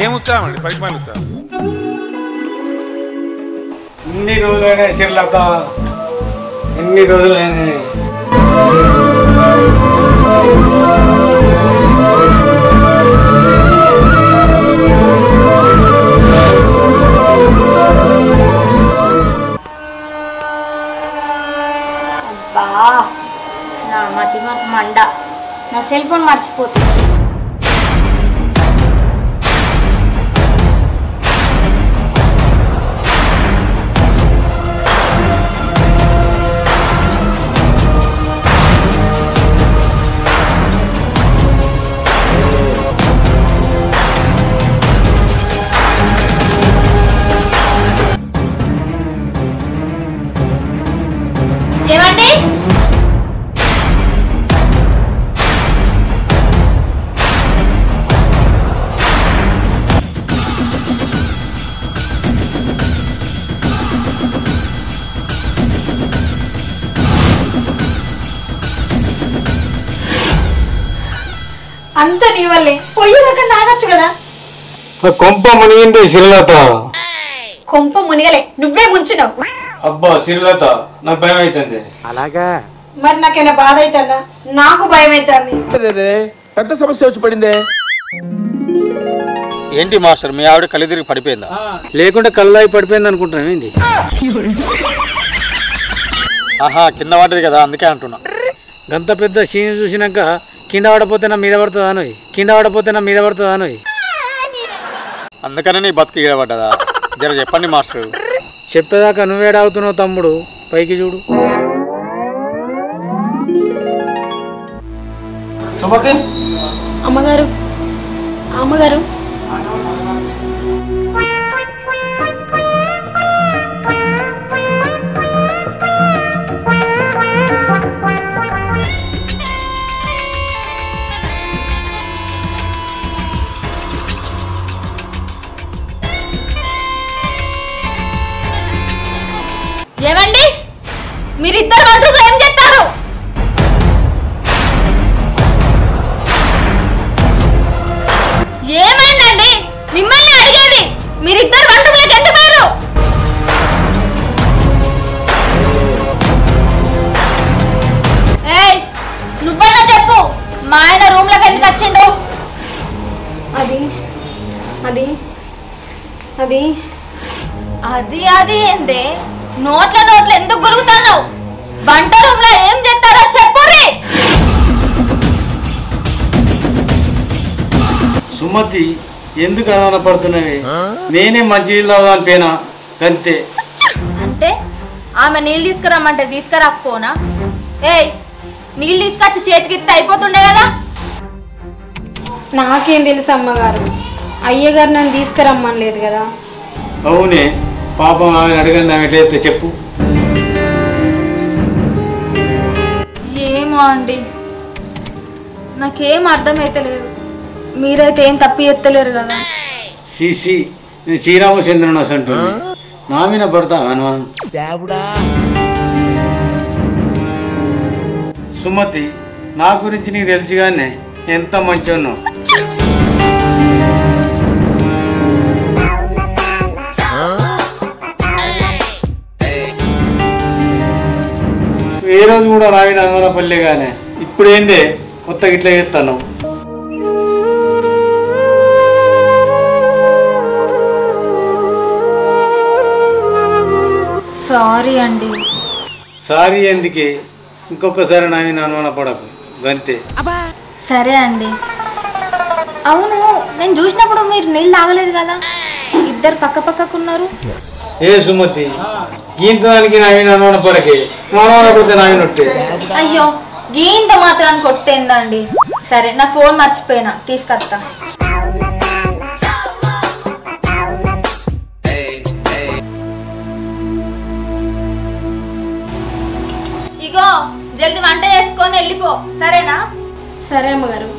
ఏం ఉత్సాహం అండి? పరిమాణ ఉత్సాహం. ఎన్ని రోజులైనా శ్రీలత, ఎన్ని రోజులైనా నా మతి మండ, నా సెల్ ఫోన్ మర్చిపోతుంది. ఏమండి? అంత నీ వల్లే, పొయ్యిదాకా నాగచ్చు కదా. కొంప మునిగింది శ్రీలత. కొంప మునిగలే, నువ్వే ముంచినావు. అబ్బా శ్రీలత, నాకు భయం అవుతుంది. అలాగా? మరి నాకేమైనా బాధ అవుతుందా? నాకు భయం అవుతుంది. పెద్ద సమస్య వచ్చి పడిందే. ఏంటి మాస్టర్, మీ ఆవిడ కళ్ళు తిరిగి పడిపోయిందా? లేకుంటే కళ్ళాయి పడిపోయింది అనుకుంటున్నాం. ఏంది? ఆహా, కింద పడ్డది కదా, అందుకే అంటున్నా. గంత పెద్ద సీన్ చూసినాక కింద పడపోతే నా మీద పడుతుందా నోయ్? కింద పడపోతే నా మీద పడుతుందా నోయ్? అందుకనే నీ బతుకు ఈడబడ్డదా? జర చెప్పండి మాస్టర్. చెప్పేదాకా నువ్వేడాగుతున్నావు తమ్ముడు, పైకి చూడు. సుమతి, అమ్మగారు, అమ్మగారు, ఏమండి? మీరిద్దరు వంటలు ఏం చేస్తారు? ఏమైందండి? మిమ్మల్ని అడిగేది. మీరిద్దరు వంటలకు ఎందుకు పోయారు? ఏయ్, నువ్వన్నా చెప్పు, మా ఆయన రూమ్ లోకి ఎందుకు వచ్చిండు? అది అది అది అది అది ఏందే? నోట్ల ఎందుకు గొలుగుతావు? వంట రూమ్ లో ఏం చేస్తారో చెప్పుర్రి. సుమతి, ఎందుకు అనుమానపడుతున్నావే? నేనే మంచి నీళ్ళు అనిపోయినా అంతే. అంటే ఆమె నీళ్ళు తీసుకురమ్మంటే తీసుకురాకపోనా? ఏయ్, నీళ్ళు తీసుకొచ్చి చేతికిస్తే అయిపోతుండే కదా. నాకేం తెలుసు అమ్మగారు, అయ్యగారు నన్ను తీసుకురమ్మని లేదు కదా. అవునే, పాపం ఆమె అడగండి, ఆమె ఎట్లయితే చెప్పు. ఏమో అండి, నాకేం అర్థమైతలేదు. మీరైతే ఏం తప్పి ఎత్తలేరు కదా. సిసి, నేను శ్రీరామచంద్రుని అసంటుంది, నా మీద పడతా అనుమానం. సుమతి, నా గురించి నీకు తెలుసు కానీ ఎంత మంచి ఉన్నావు. ఏ రోజు కూడా రావిడ అనుమానపల్లే కానీ ఇప్పుడు ఏందే కొత్తగా ఇట్లా చేస్తాను. సారీ అండి. సారీ ఎందుకే, ఇంకొకసారి నా మీద అనుమానపడకు గంతే. సరే అండి. అవును, నేను చూసినప్పుడు మీరు నీళ్ళు తాగలేదు కదా, ఇద్దరు పక్క పక్కకున్నారు. ఏ సుమతి, గీంతదానికి నా మీద అనుమానపడకే, అనుమానపడితే నా మీద నొట్టే. అయ్యో, గీంత మాత్రాన్ని కొట్టేందండి. సరే, నా ఫోన్ మర్చిపోయినా, తీసుకొస్తా. ఇగో, జల్ది వంట చేసుకొని వెళ్ళిపో, సరేనా? సరే అమ్మగారు.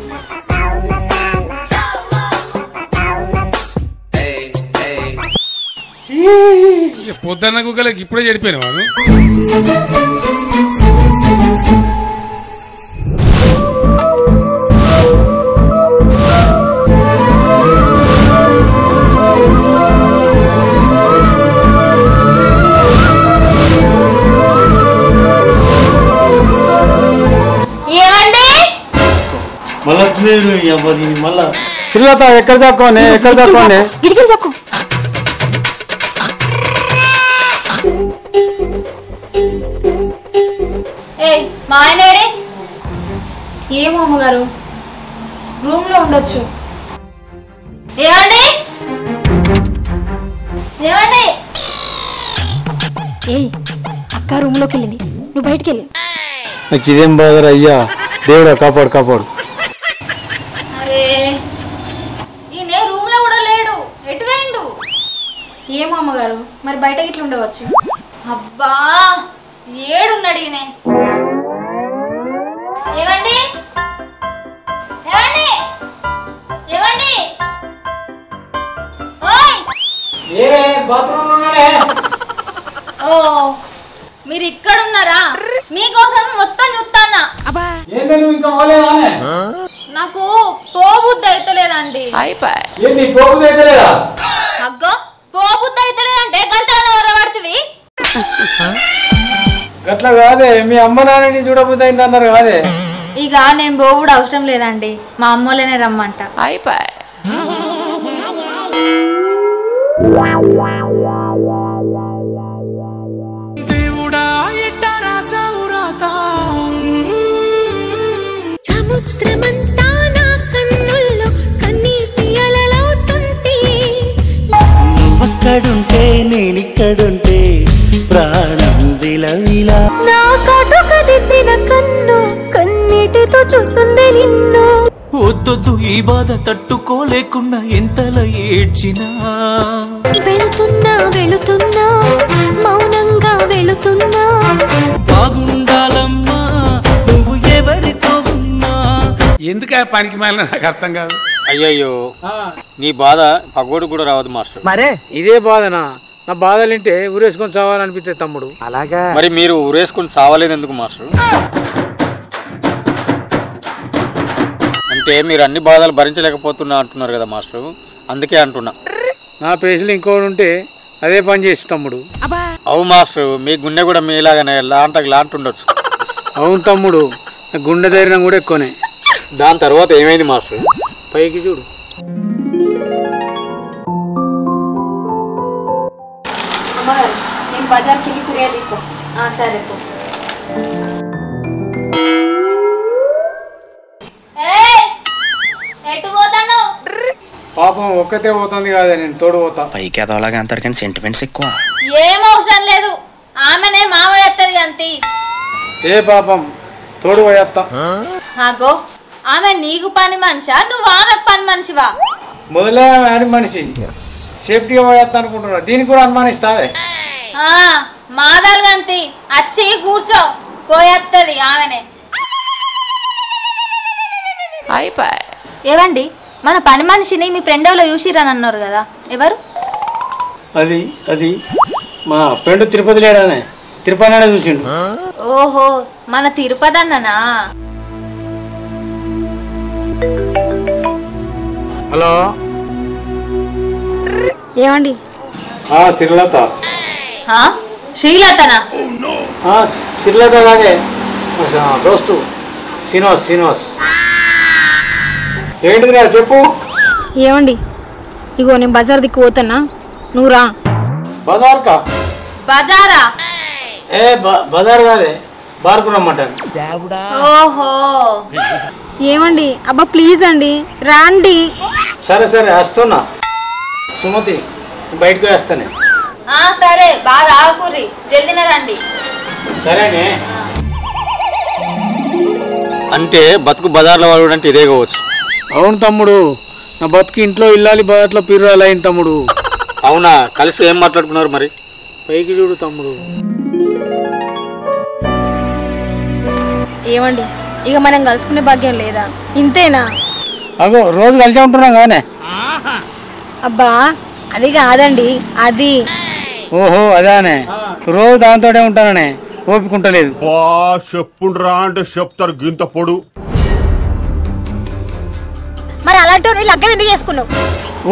పొద్దున్న కుక్కలకి ఇప్పుడే చెడిపోయిన వాడు. మళ్ళా శ్రీలత ఎక్కడ దాక్కోనే ఎక్కడ దాక్కోనే గిడికి చెక్కు. ఏయ్ మా ఆయనేడి? ఏమో అమ్మగారు, రూమ్ లో ఉండొచ్చు. ఏమండి ఏమండి? ఏ అక్క రూమ్ లోకి వెళ్ళింది, నువ్వు బయటికి వెళ్ళి. నాకు ఇదేం బాధరా అయ్యా, దేవుడా కాపాడు కాపాడు. అరే ఈయన రూమ్ లో కూడా లేడు, ఎటు వేయండు? ఏమో అమ్మగారు, మరి బయటకి ఇట్లా ఉండవచ్చు. అబ్బా ఏడున్నాడు ఈయన. ఏమండి ఏమండి ఏమండి? ఓయ్ ఓ మీరు ఇక్కడ ఉన్నారా? మీకోసం మొత్తం చూస్తానా. నాకు పోబుద్ది అయితలేదండి. అగ్గో పోబుద్ది అయితలేదంటే గంటల పడుతుంది. గట్లా కాదే, మీ అమ్మ నాన్నని చూడబుద్ది అయింది అన్నారు కాదే. ఇక నేను పోవుడు అవసరం లేదండి, మా అమ్మోళ్ళనే రమ్మంట. సముద్రమంతా నా కన్నుల్లో కన్నీటి అలలవుతుంటే, నువ్వక్కడుంటే నేనిక్కడుంటే ప్రాణం విలవిలా. నా కాటుక దిద్దిన కన్ను కన్నీటితో చూస్తుంది నిన్ను. వద్దొద్దు ఈ బాధ తట్టుకోలేకున్నా ఎంతలా ఏడ్చినా. వెళుతున్నా వెళుతున్నా మౌనంగా వెళుతున్నా. బాగుండాలమ్మా నువ్వు ఎవరితో ఉన్నా. ఎందుకు ఆ పనికి మాలిన నాకు అర్థం కాదు. అయ్యయ్యో నీ బాధ పగోడు కూడా రావద్దు మాస్టర్. ఇదే బాధనా? నా బాధలుంటే ఊరేసుకొని చావాలనిపిస్తే తమ్ముడు. అలాగా మరి మీరు ఊరేసుకొని చావలేదు ఎందుకు మాస్టర్? అంటే మీరు అన్ని బాధలు భరించలేకపోతున్నా అంటున్నారు కదా మాస్టర్, అందుకే అంటున్నా. నా ప్లేస్లో ఇంకోటి ఉంటే అదే పని చేసి తమ్ముడు. అవు మాస్టర్, మీ గుండె కూడా మీలాగానే లాంటుండొచ్చు. అవును తమ్ముడు, గుండె ధైర్యం కూడా ఎక్కువనే. దాని తర్వాత ఏమైంది మాస్టర్? పైకి చూడు. అమ్మగారు, నేను బజార్కి వెళ్ళి కూరగాయలు తీసుకొస్తాను. సరే పో. ఏయ్, ఎటు పోతాను? పాపం ఒక్కతే పోతుంది కాదే, నేను తోడు పోతా. పైకి ఎదవలాగా అంటారు కానీ సెంటిమెంట్స్ ఎక్కువ. ఏం అవసరం లేదు, ఆమెనే మావ ఎత్తది గంతి. ఏ పాపం, తోడు పోయేస్తా. అగో ఆమె నీకు పని మనిషా, నువ్వు ఆమెకు పని మనిషివా? మొదలే ఆడి మనిషి, సేఫ్టీగా పోయేస్తా అనుకుంటున్నా. దీనికి కూడా అనుమానిస్తావే? మాదాలు గంతి వచ్చి కూర్చో, పోయేత్తది ఆమెనే. ఏవండి, మన పని మనిషిని మీ ఫ్రెండ్ ఎవరో చూసిరని అన్నారు కదా, ఎవరు? అది మా ఫ్రెండ్ తిరుపతి లేడానే, తిరుపతి చూసిండు. ఓహో, మన తిరుపతి అన్ననా? హలో ఏమండి? శ్రీలత. శ్రీలతనా? శ్రీలత కాదే, దోస్తు శ్రీనివాస్. ఏంటిదిరా చెప్పు. ఏమండి, ఇగో నేను బజార్ దిక్కు పోతున్నా, నువ్వు రా. బజార్కా? బజారా? బజార్ కాదే, బార్కు రమ్మంటాను. ఓహో. ఏమండి, అబ్బా ప్లీజ్ అండి రాండి. సరే వస్తున్నా. సుమతి బయటకు వేస్తానే. సరే, బాగా ఆకుర్రి, జల్దిన రండి. సరేనే. అంటే బతుకు బజార్లో వాడు అంటే ఇదే కావచ్చు. అవును తమ్ముడు, నా బతుకు ఇంట్లో ఇల్లాలి, బజార్లో పిర్రాలు అయింది తమ్ముడు. అవునా? కలిసి ఏం మాట్లాడుకున్నారు మరి? పైకి చూడు తమ్ముడు. ఏమండి, ఇక మనం కలుసుకునే భాగ్యం లేదా? ఇంతేనా? అగో రోజు కలిసి ఉంటున్నాం కానీ. అబ్బా అది కాదండి, అది. ఓహో అదానే, రోజు దాంతోనే ఉంటాననే, ఓపికంటలేదు. చెప్పుండ్రా అంటే చెప్తారు గింత పొడు. మరి అలాంటి లగ్గం ఎందుకు చేసుకున్నావు?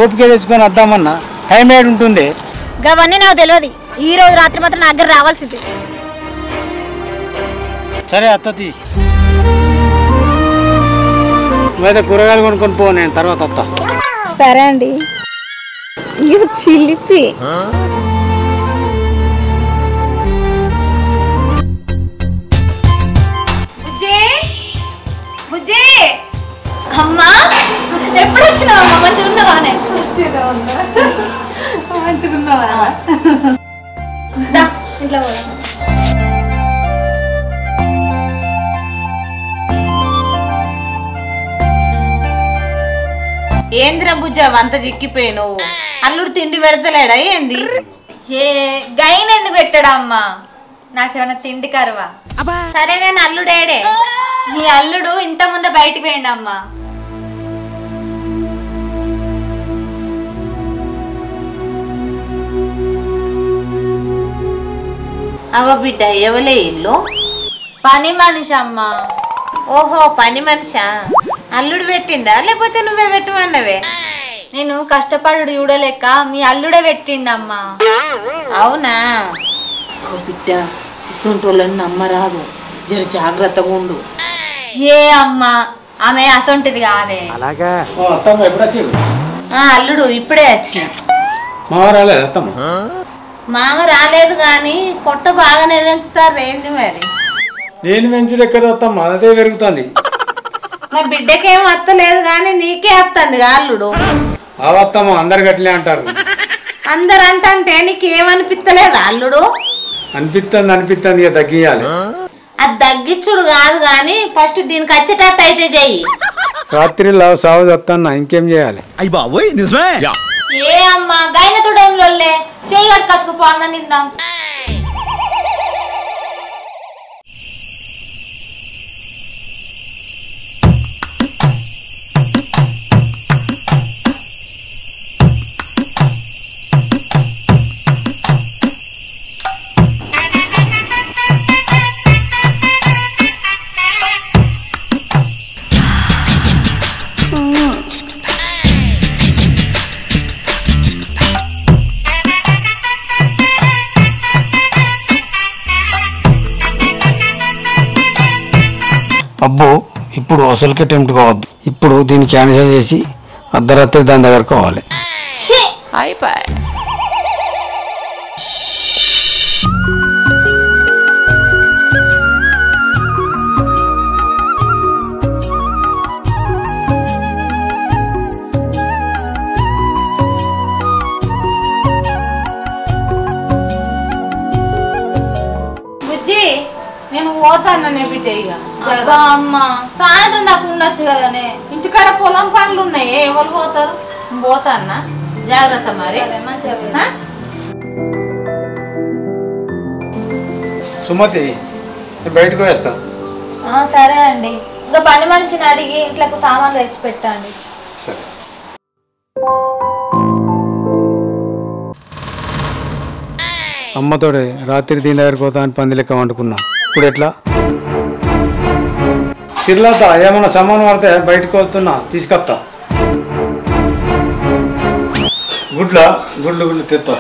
ఓపిక తెచ్చుకొని వద్దామన్నా టైం ఏడు ఉంటుంది. అవన్నీ నాకు తెలియదు, ఈ రోజు రాత్రి మాత్రం నా దగ్గర రావాల్సింది. సరే అత్తది. నువ్వైతే కూరగాయలు కొనుక్కొని పో, నేను తర్వాత వస్తా. సరే అండి. యూ చిలిపి. అమ్మా ఎప్పుడు వచ్చినావు? అమ్మ మంచిగా ఉన్నావానే? మంచిగున్నావా? ఇంట్లో ఏంద్ర బుజ్జ వంత చిక్కిపోయినావు? అల్లుడు తిండి పెడతలేడా ఏంది? ఏ గైన్ ఎందుకు పెట్టాడా అమ్మా? నాకేమైనా తిండి కరువా? సరే గాని అల్లుడేడే? మీ అల్లుడు ఇంత ముందే బయటికి పోయిండు అమ్మా. అగో బిడ్డ ఎవలే ఇల్లు? పని మనిషి అమ్మా. ఓహో పని మనిషా? అల్లుడు పెట్టిండా లేకపోతే నువ్వే పెట్టమన్నవే? నేను కష్టపడు చూడలేక మీ అల్లుడే పెట్టిండమ్మా. అవునా? ఓ బిడ్డ ఇసొంటోళ్ళని నమ్మరాదు, జర జాగ్రత్తగా ఉండు. ఏ అమ్మా ఆమె అసొంటిది కాదే. అలాగా అత్తమ్మ ఎప్పుడు వచ్చారు? అల్లుడు ఇప్పుడే వచ్చిన. మామ రాలేదు అత్తమ్మ? మామ రాలేదు గాని పొట్ట బాగానే పెంచుతారు ఏంది మరి? నేను పెంచుడు ఎక్కడ అత్తమ్మ, అదే పెరుగుతుంది. మా బిడ్డకేం అత్తలేదు గాని నీకే అత్తంది అల్లుడు. అవత్తమ్మ అందరు గట్లే అంటారు. అందరు అంటే నీకేమనిపిస్తలేదు అల్లుడు? అనిపిస్తుంది ఇక తగ్గియాలి. అది తగ్గించుడు కాదు గాని ఫస్ట్ దీనికి వచ్చేటట్టు అయితే చెయ్యి. రాత్రి సాగు వస్తాను, ఇంకేం చేయాలి? అయ్యి బాబోయ్ నిజమే. ఏ అమ్మా గైన తుడంలోలే చేయి కట్టుకొచ్చుకోపో అన్న నిందాం. అబ్బో ఇప్పుడు అసలుకే టెంప్ట్ కావద్దు. ఇప్పుడు దీన్ని క్యాన్సిల్ చేసి అర్ధరాత్రి దాని దగ్గర కావాలి. బుజ్జి నేను పోతానే బిడ్డ. ఇక అమ్మా సాయంత్రం దాకా ఉండొచ్చు కదనే. ఇంటికాడ పొలం పనులు ఉన్నాయి, ఎవరు పోతారు? పోతాన్నా, జాగ్రత్త మరి. సుమతి బయటకు వేస్తా. సరే అండి. ఇంకా పని మనిషిని అడిగి ఇంట్లోకి సామాన్లు తెచ్చి పెట్టండి. సరే. అమ్మతోడే రాత్రి దీని దగ్గరికి పోతా అని పంది లెక్క వండుకున్నా. ఇప్పుడు ఎట్లా? సిర్లత ఏమన్నా సామాన్ పడితే బయటకు వస్తున్నా, తీసుకొస్తా. గుడ్లు తెస్తా.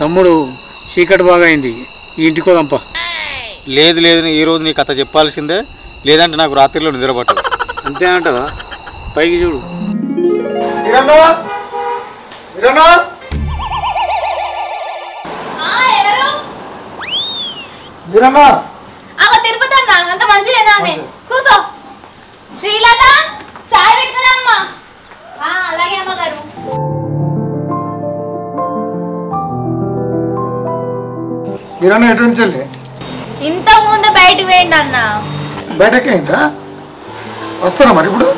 తమ్ముడు చీకటి బాగా అయింది, ఇంటికి పోదాంపా. లేదు లేదు, ఈరోజు నీ కథ చెప్పాల్సిందే, లేదంటే నాకు రాత్రిలో నిద్ర పట్టదు. అంతే అంటదా? పైకి చూడు. తిరుపతి అన్న అంత మంచిదేనా? కూసో. శ్రీలత చాయ్ పెట్టుకురామ్మా. అలాగే అమ్మగారు. మీరన్నా ఎటు నుంచి వెళ్ళి? ఇంత ముందు బయటకు వేయండి అన్న. బయటకి అయిందా? వస్తారా మరి ఇప్పుడు?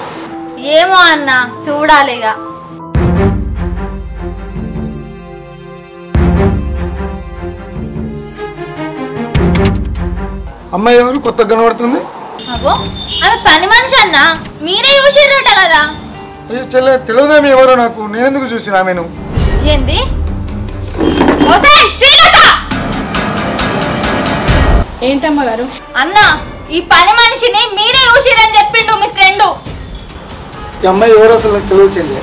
ఏమో అన్న, చూడాలిగా. అమ్మాయి ఎవరు కొత్తగా కనబడుతుంది? అగో ఆమె పని మనిషి అన్న, మీరే చూసిర్రట కదా. అయ్యో చెల్లె, తెలియదేమి ఎవరో నాకు, నేనెందుకు చూసిన ఆమెను? ఏంది? ఏంటమ్మ గారు? అన్న ఈ పని మనిషిని మీరే చూసిరని చెప్పిండు మీ ఫ్రెండ్. ఈ అమ్మాయి ఎవరు అసలు నాకు తెలియదు చెల్లె.